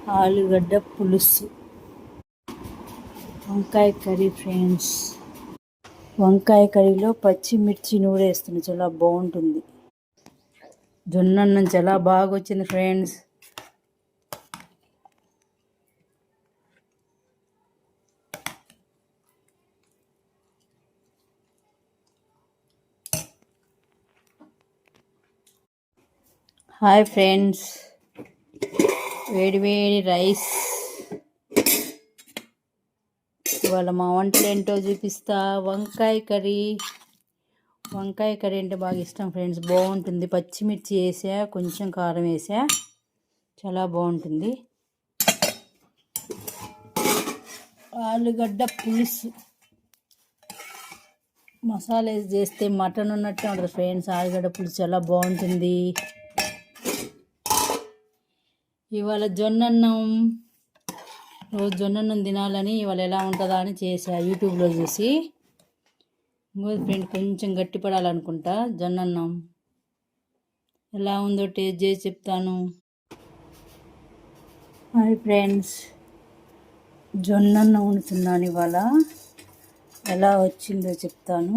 ఆలుగడ్డ పులుసు, వంకాయ కర్రీ ఫ్రెండ్స్. వంకాయ కర్రీలో పచ్చిమిర్చి నూరేస్తుంది, చాలా బాగుంటుంది. జొన్నన్నం చాలా బాగా వచ్చింది ఫ్రెండ్స్. హాయ్ ఫ్రెండ్స్, వేడి వేడి రైస్. ఇవాళ మా వంటలు ఏంటో చూపిస్తా. వంకాయ కర్రీ అంటే బాగా ఇష్టం ఫ్రెండ్స్, బాగుంటుంది. పచ్చిమిర్చి వేసా, కొంచెం కారం వేసా, చాలా బాగుంటుంది. ఆలుగడ్డ పులుసు మసాలా వేసి చేస్తే మటన్ ఉన్నట్టే ఉంటుంది ఫ్రెండ్స్. ఆలుగడ్డ పులుసు చాలా బాగుంటుంది. ఇవాళ జొన్నన్నం, రోజు జొన్నన్నం తినాలని ఇవాళ ఎలా ఉంటుందా అని చేసా యూట్యూబ్లో చూసి. ఇంకో ఫ్రెండ్ కొంచెం గట్టిపడాలనుకుంటా. జొన్నన్నం ఎలా ఉందో టేస్ట్ చేసి చెప్తాను. హాయ్ ఫ్రెండ్స్, జొన్నన్నం వండుతున్నాను. ఇవాళ ఎలా వచ్చిందో చెప్తాను.